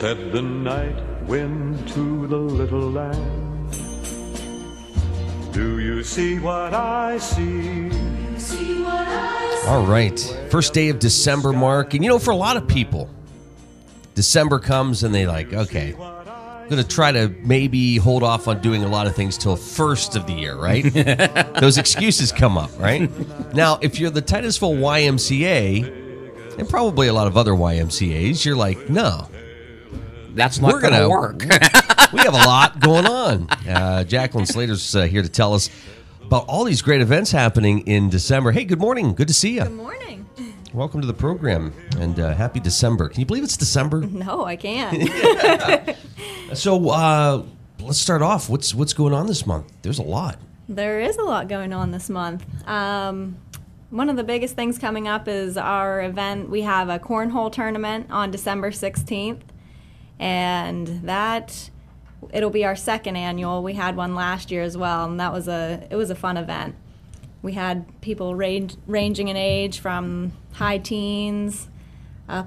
Said the night wind to the little lamb, do you see what I see? All right. First day of December, Mark. And, for a lot of people, December comes and they like, okay, I'm going to try to maybe hold off on doing a lot of things till first of the year, right? Those excuses come up, right? Now, if you're the Titusville YMCA, and probably a lot of other YMCAs, you're like, no. That's not going to work. We have a lot going on. Jacqueline Slater's here to tell us about all these great events happening in December. Hey, good morning. Good to see you. Good morning. Welcome to the program, and happy December. Can you believe it's December? No, I can't. So let's start off. What's going on this month? There's a lot. There is a lot going on this month. One of the biggest things coming up is our event. We have a Cornhole Tournament on December 16th, and it'll be our second annual. We had one last year as well, and it was a fun event. We had people ranging in age from high teens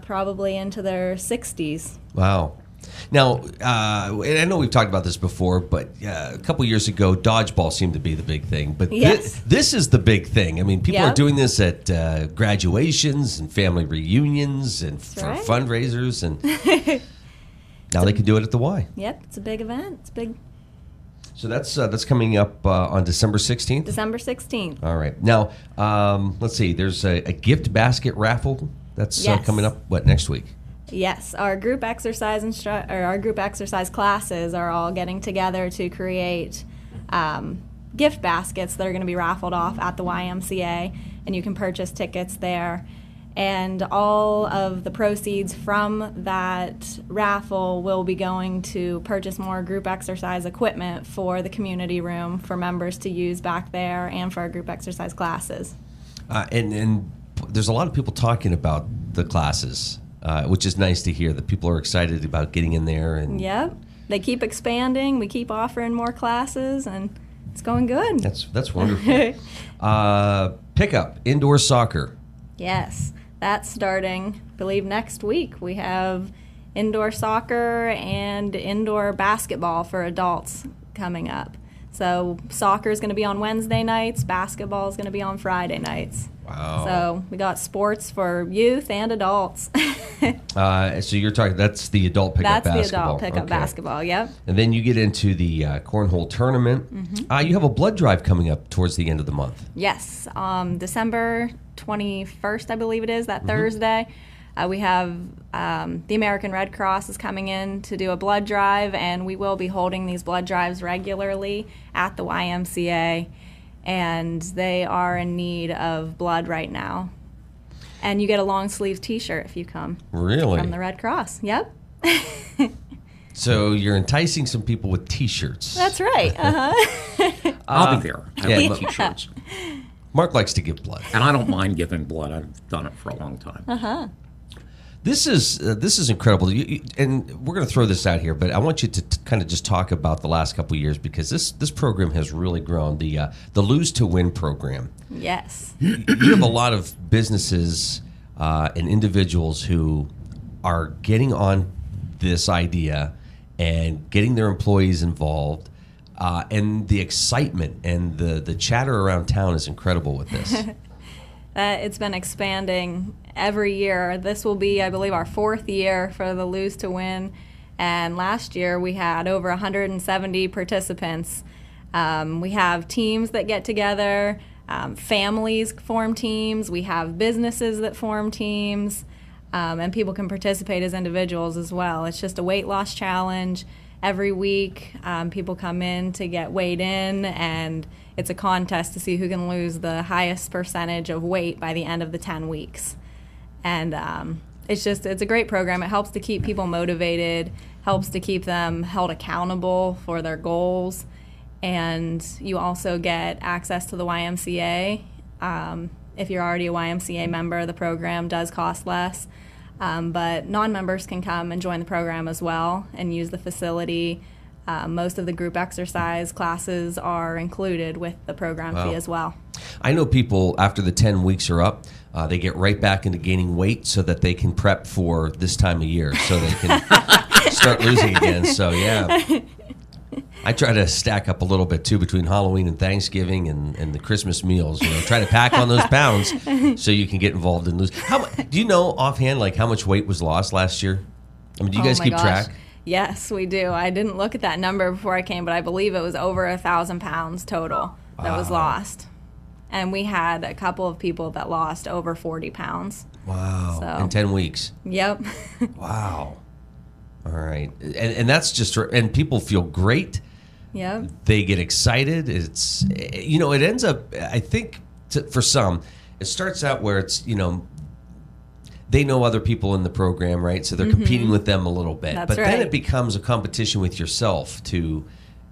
probably into their 60s. Wow. Now, I know we've talked about this before, but a couple years ago, dodgeball seemed to be the big thing. But yes. This is the big thing. I mean, people Yep. are doing this at graduations and family reunions and for right. fundraisers, and now they can do it at the Y. Yep, it's a big event. It's big. So that's coming up on December 16th? December 16th. All right. Now, let's see. There's a gift basket raffle that's Yes. coming up, next week? Yes, our group exercise classes are all getting together to create gift baskets that are going to be raffled off at the YMCA, and you can purchase tickets there. And all of the proceeds from that raffle will be going to purchase more group exercise equipment for the community room for members to use back there and for our group exercise classes. And there's a lot of people talking about the classes, which is nice to hear that people are excited about getting in there. And Yep, they keep expanding. We keep offering more classes, and it's going good. That's wonderful. Pickup, indoor soccer. Yes, that's starting, I believe, next week. We have indoor soccer and indoor basketball for adults coming up. So soccer is going to be on Wednesday nights, basketball is going to be on Friday nights. Wow. So we got sports for youth and adults. So you're talking, that's the adult pickup basketball. That's the adult pickup basketball, yep. And then you get into the Cornhole Tournament. Mm-hmm. You have a blood drive coming up towards the end of the month. Yes, December 21st, I believe it is, that Thursday. We have the American Red Cross is coming in to do a blood drive, and we will be holding these blood drives regularly at the YMCA, and they are in need of blood right now. And you get a long sleeve T-shirt if you come. Really? From the Red Cross, yep. So you're enticing some people with T-shirts. That's right, I'll be there. I yeah, like T-shirts. Mark likes to give blood. And I don't mind giving blood. I've done it for a long time. This is incredible, and we're going to throw this out here, but I want you to kind of just talk about the last couple of years, because this program has really grown. The Lose to Win program. Yes. You have a lot of businesses and individuals who are getting on this idea and getting their employees involved, and the excitement and the chatter around town is incredible with this. It's been expanding every year. This will be, I believe, our 4th year for the Lose to Win. And last year we had over 170 participants. We have teams that get together, families form teams, we have businesses that form teams, and people can participate as individuals as well. It's just a weight loss challenge. Every week people come in to get weighed in, and it's a contest to see who can lose the highest percentage of weight by the end of the 10 weeks. And it's a great program. It helps to keep people motivated, helps to keep them held accountable for their goals, and you also get access to the YMCA. If you're already a YMCA member, the program does cost less, but non-members can come and join the program as well and use the facility. Most of the group exercise classes are included with the program fee as well. I know people, after the 10 weeks are up, they get right back into gaining weight so that they can prep for this time of year. So they can start losing again. So, yeah. I try to stack up a little bit, too, between Halloween and Thanksgiving and the Christmas meals. Try to pack on those pounds so you can get involved and lose. Do you know offhand, like, how much weight was lost last year? I mean, do you guys keep track? Yes, we do. I didn't look at that number before I came, but I believe it was over 1,000 pounds total that was lost. And we had a couple of people that lost over 40 pounds. Wow. So, in 10 weeks. Yep. Wow. All right. And that's just, and people feel great. Yep. They get excited. It's, it ends up, I think, for some, it starts out where it's, they know other people in the program, right? So they're competing with them a little bit. That's but right. then it becomes a competition with yourself to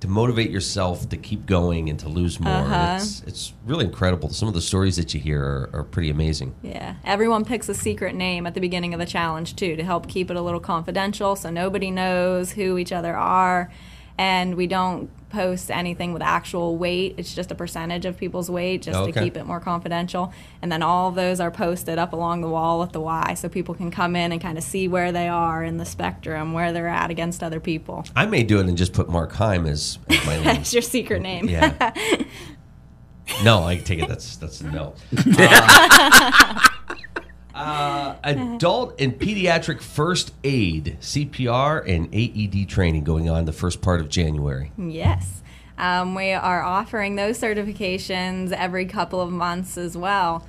motivate yourself to keep going and to lose more. It's really incredible. Some of the stories that you hear are pretty amazing. Yeah. Everyone picks a secret name at the beginning of the challenge, too, to help keep it a little confidential so nobody knows who each other are. And we don't post anything with actual weight. It's just a percentage of people's weight just to keep it more confidential. And then all of those are posted up along the wall at the Y so people can come in and kind of see where they are in the spectrum, where they're at against other people. I may do it and just put Mark Heim as my name. That's your secret name. Yeah. No, I take it that's a no. Adult and pediatric first aid, CPR and AED training going on the first part of January. Yes. We are offering those certifications every couple of months as well.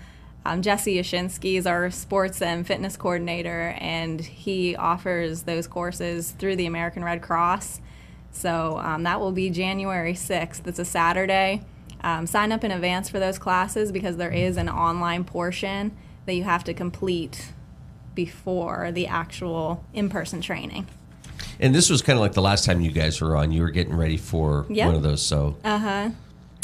Jesse Yashinsky is our sports and fitness coordinator, and he offers those courses through the American Red Cross. So that will be January 6th. It's a Saturday. Sign up in advance for those classes because there is an online portion that you have to complete before the actual in-person training. And this was kind of like the last time you guys were on. You were getting ready for one of those. So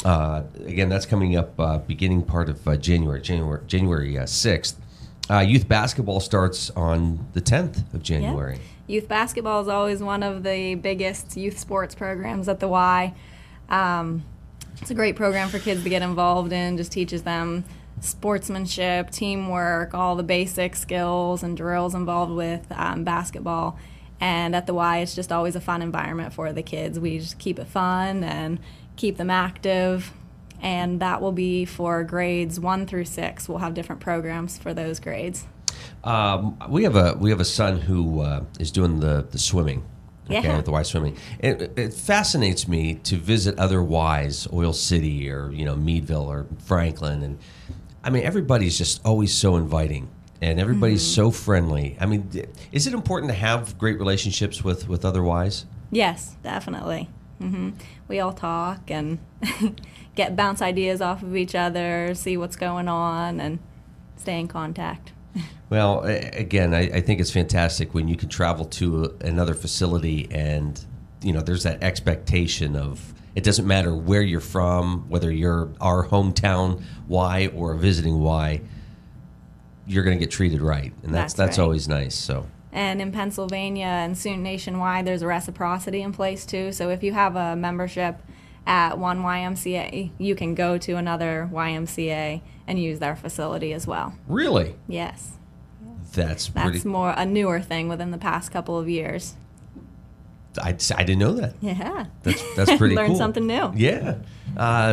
again, that's coming up beginning part of January 6th. Youth basketball starts on the 10th of January. Yep. Youth basketball is always one of the biggest youth sports programs at the Y. It's a great program for kids to get involved in, just teaches them sportsmanship, teamwork, all the basic skills and drills involved with basketball. And at the Y, it's just always a fun environment for the kids. We just keep it fun and keep them active. And that will be for grades 1 through 6. We'll have different programs for those grades. We have a son who is doing the swimming. With the Y swimming. It fascinates me to visit other Ys, Oil City or Meadville or Franklin, and I mean everybody's just always so inviting and everybody's so friendly. I mean, is it important to have great relationships with other Ys? Yes, definitely. We all talk and bounce ideas off of each other, see what's going on, and stay in contact. Well, again, I think it's fantastic when you can travel to another facility and, there's that expectation of it doesn't matter where you're from, whether you're our hometown Y or a visiting Y, you're going to get treated right. And that's right. Always nice. So. And in Pennsylvania and soon nationwide, there's a reciprocity in place, too. So if you have a membership at one YMCA, you can go to another YMCA and use their facility as well. Really? Yes. That's more a newer thing within the past couple of years. I didn't know that. Yeah. That's pretty cool. Learn something new. Yeah.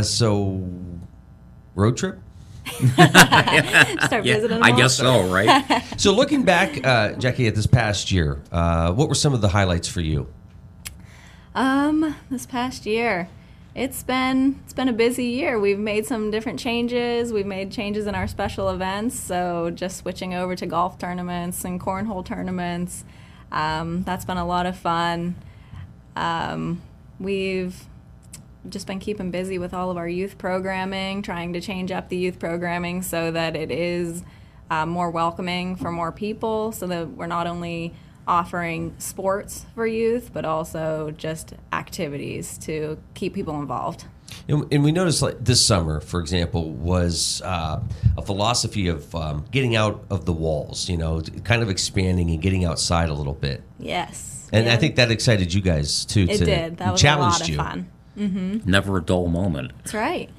So, road trip? Start visiting them I all. guess so, right? So looking back, Jackie, at this past year, what were some of the highlights for you? This past year, it's been a busy year. We've made some different changes. We've made changes in our special events, so just switching over to golf tournaments and cornhole tournaments. That's been a lot of fun. We've just been keeping busy with all of our youth programming, trying to change up the youth programming so that it is more welcoming for more people, so that we're not only offering sports for youth, but also just activities to keep people involved. And we noticed, like this summer, for example, was a philosophy of getting out of the walls, kind of expanding and getting outside a little bit. Yes. And I think that excited you guys, too. It did. That was a lot of fun. Mm-hmm. Never a dull moment. That's right.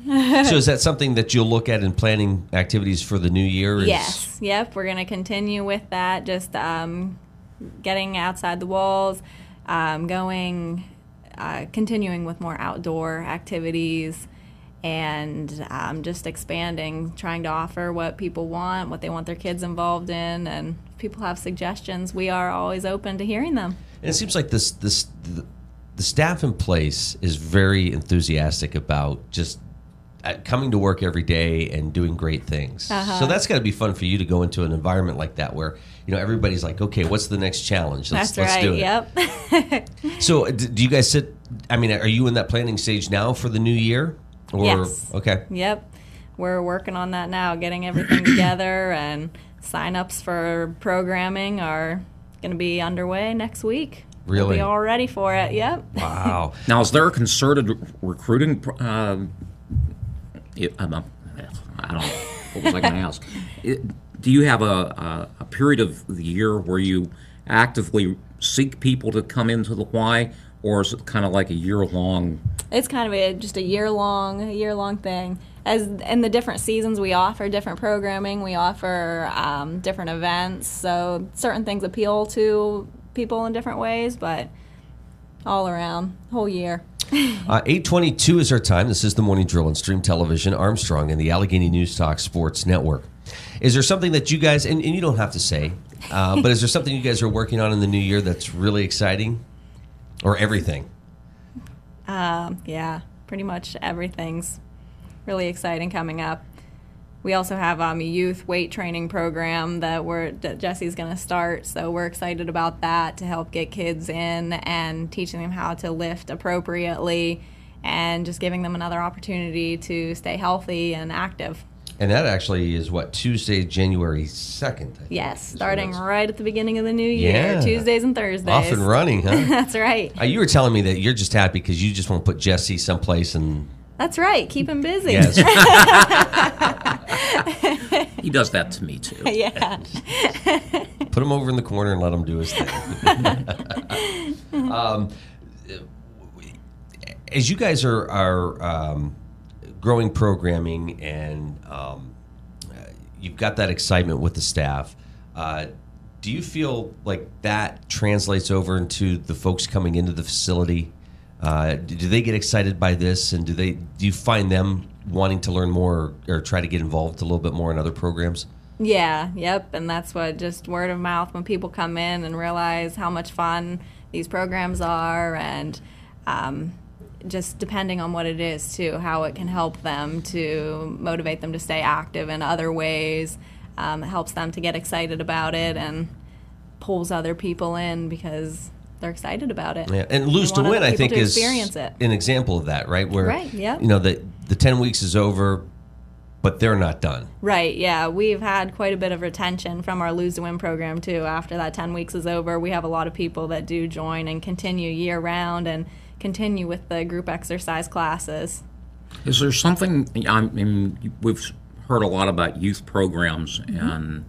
So is that something that you'll look at in planning activities for the new year? Yes. Yep. We're going to continue with that, just getting outside the walls, continuing with more outdoor activities, and just expanding, trying to offer what people want, what they want their kids involved in, and if people have suggestions, we are always open to hearing them. And it seems like the staff in place is very enthusiastic about just coming to work every day and doing great things. So that's got to be fun for you to go into an environment like that where, you know, everybody's like, okay, what's the next challenge? Let's do it. Yep. So do you guys are you in that planning stage now for the new year? Or, yes. Okay. Yep. We're working on that now, getting everything together, and sign-ups for programming are going to be underway next week. Really? We'll be all ready for it. Yep. Wow. Now, is there a concerted recruiting? I don't know. What was I going to ask? Do you have a period of the year where you actively seek people to come into the Y, or is it kind of like a year-long? It's kind of just a year-long thing. As in the different seasons, we offer different programming. We offer different events. So certain things appeal to people in different ways, but all around, whole year. 8:22 is our time. This is the Morning Drill on Stream Television, Armstrong, and the Allegheny News Talk Sports Network. Is there something that you guys, and you don't have to say, but is there something you guys are working on in the new year that's really exciting? Or everything? Yeah, pretty much everything's really exciting coming up. We also have a youth weight training program that Jesse's going to start, so we're excited about that to help get kids in and teaching them how to lift appropriately and just giving them another opportunity to stay healthy and active. And that actually is Tuesday, January 2nd? Yes, starting right at the beginning of the new year, Tuesdays and Thursdays. Off and running, huh? That's right. You were telling me that you're just happy because you just want to put Jesse someplace and... That's right, keep him busy. Yes. He does that to me, too. Yeah. Put him over in the corner and let him do his thing. As you guys are growing programming and you've got that excitement with the staff, do you feel like that translates over into the folks coming into the facility? Do they get excited by this, and do you find them wanting to learn more or try to get involved a little bit more in other programs? Yeah, yep, and that's what, just word of mouth when people come in and realize how much fun these programs are, and just depending on what it is too, how it can help them to motivate them to stay active in other ways. It helps them to get excited about it and pulls other people in because they're excited about it. Yeah, and Lose to Win, I think, is an example of that, right? Where, right, yeah. You know, the 10 weeks is over, but they're not done. Right, yeah. We've had quite a bit of retention from our Lose to Win program, too. After that 10 weeks is over, we have a lot of people that do join and continue year-round and continue with the group exercise classes. Is there something, I mean, we've heard a lot about youth programs and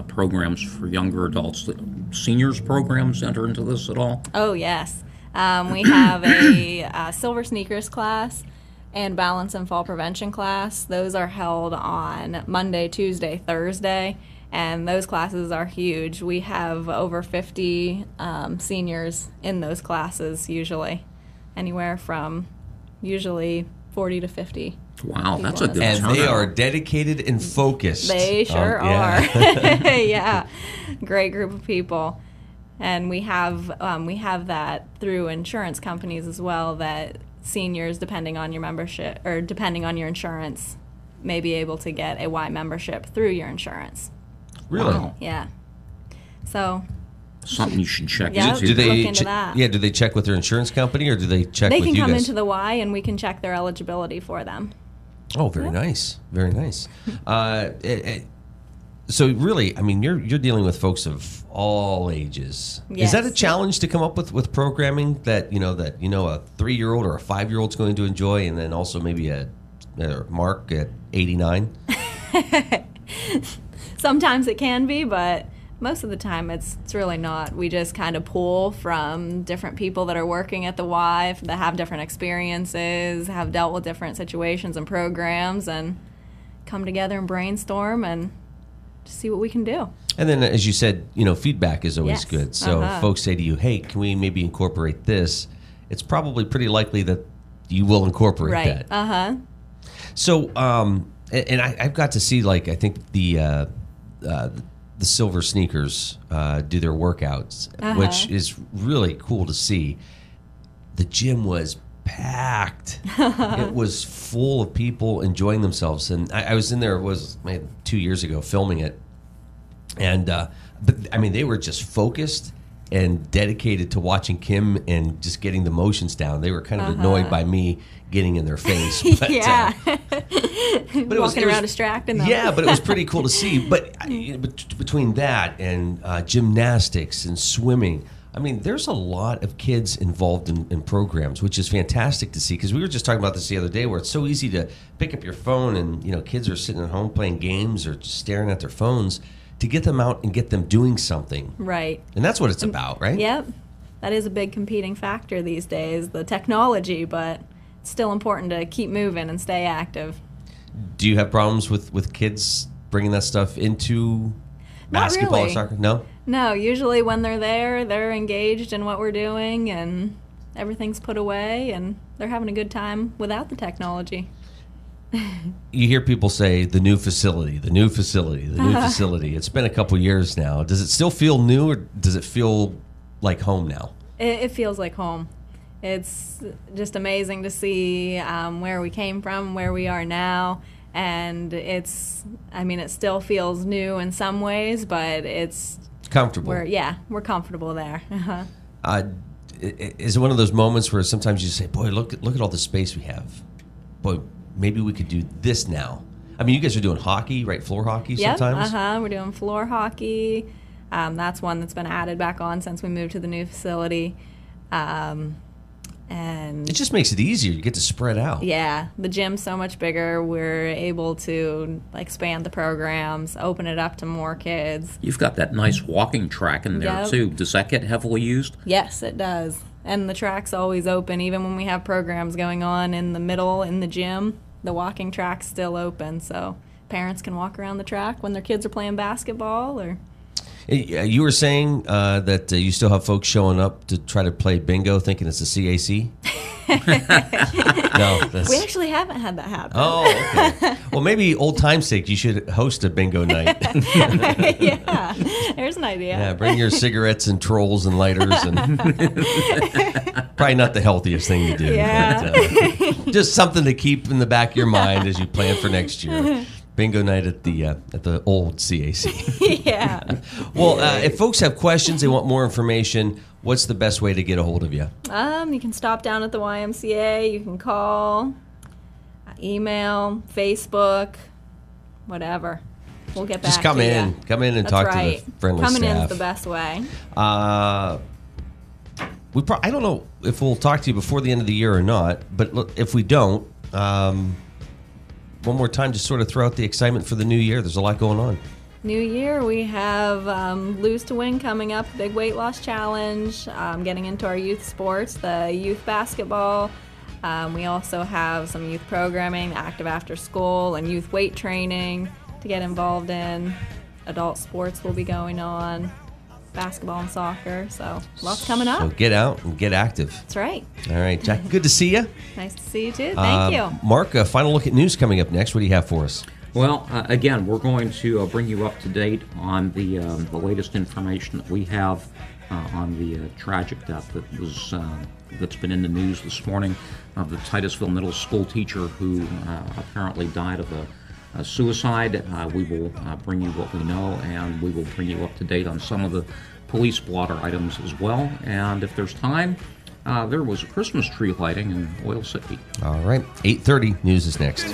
programs for younger adults. Seniors programs enter into this at all? Oh, yes. We have a silver sneakers class and balance and fall prevention class. Those are held on Monday, Tuesday, Thursday, and those classes are huge. We have over 50 seniors in those classes usually, anywhere from usually 40 to 50. Wow, that's a good And turnout. they are dedicated and focused. They sure are. Yeah, great group of people. And we have that through insurance companies as well, that seniors, depending on your membership or depending on your insurance, may be able to get a Y membership through your insurance. Really? Wow. Yeah. So Something you should check Yeah. into. Do they Look into that. Yeah, do they check with their insurance company or do they check they with can you come guys? into the Y and we can check their eligibility for them. Oh, very nice. Very nice. So really, I mean, you're dealing with folks of all ages. Is that a Yes. challenge to come up with programming that a 3-year-old or a 5-year-old's going to enjoy, and then also maybe a Mark at 89? Sometimes it can be, but most of the time it's really not. We just kind of pull from different people that are working at the Y that have different experiences, have dealt with different situations and programs, and come together and brainstorm and see what we can do. And then, as you said, feedback is always Yes. good. So if folks say to you, hey, can we maybe incorporate this? It's probably pretty likely that you will incorporate that. Right. So, and I've got to see, I think the Silver Sneakers do their workouts, which is really cool to see. The gym was packed. It was full of people enjoying themselves. And I was in there, it was maybe 2 years ago, filming it. And, but I mean, they were just focused and dedicated to watching Kim and just getting the motions down. They were kind of annoyed by me getting in their face. But, Yeah. but it Walking around distracting them. Yeah, but it was pretty cool to see. But between that and gymnastics and swimming, I mean, there's a lot of kids involved in programs, which is fantastic to see, because we were just talking about this the other day, where it's so easy to pick up your phone and, kids are sitting at home playing games or just staring at their phones, to get them out and get them doing something. Right. And that's what it's about, right? Yep. That is a big competing factor these days, the technology, but it's still important to keep moving and stay active. Do you have problems with kids bringing that stuff into basketball or soccer? No? No, usually when they're there, they're engaged in what we're doing and everything's put away and they're having a good time without the technology. You hear people say the new facility, the new facility, the new facility. It's been a couple years now. Does it still feel new, or does it feel like home now? It feels like home. It's just amazing to see where we came from, where we are now. And it still feels new in some ways, but it's comfortable. We're comfortable there. Is it one of those moments where sometimes you say, boy, look at all the space we have. Boy, maybe we could do this now. I mean, you guys are doing hockey, right? Floor hockey sometimes? We're doing floor hockey. That's one that's been added back on since we moved to the new facility. And it just makes it easier. You get to spread out. Yeah, the gym's so much bigger. We're able to expand the programs, open it up to more kids. You've got that nice walking track in there, too. Does that get heavily used? Yes, it does. And the track's always open. Even when we have programs going on in the middle in the gym, the walking track's still open. So parents can walk around the track when their kids are playing basketball. Or you were saying that you still have folks showing up to try to play bingo thinking it's a CAC? No, we actually haven't had that happen. Oh, okay. Well, maybe old time's sake, you should host a bingo night. Yeah, there's an idea. Yeah, bring your cigarettes and trolls and lighters, and probably not the healthiest thing to do. Yeah. But, just something to keep in the back of your mind as you plan for next year. Bingo night at the old CAC. Yeah. Well, if folks have questions, they want more information, what's the best way to get a hold of you? You can stop down at the YMCA. You can call, email, Facebook, whatever. We'll get back Just come to in. you. Come in and That's talk right. to the friendly Coming staff. in is the best way. I don't know if we'll talk to you before the end of the year or not, but look, if we don't, one more time, just sort of throw out the excitement for the new year. There's a lot going on. New year, we have Lose to Win coming up, big weight loss challenge, getting into our youth sports, the youth basketball. We also have some youth programming, active after school, and youth weight training to get involved in. Adult sports will be going on, basketball and soccer, so lots coming up. So get out and get active. That's right. All right, Jack, good to see you. Nice to see you too. Thank you. Mark, a final look at news coming up next. What do you have for us? Well, again, we're going to bring you up to date on the latest information that we have on the tragic death that's been in the news this morning of the Titusville middle school teacher who apparently died of a suicide. We will bring you what we know, and we will bring you up to date on some of the police blotter items as well. And if there's time, there was a Christmas tree lighting in Oil City. All right, 8:30 news is next.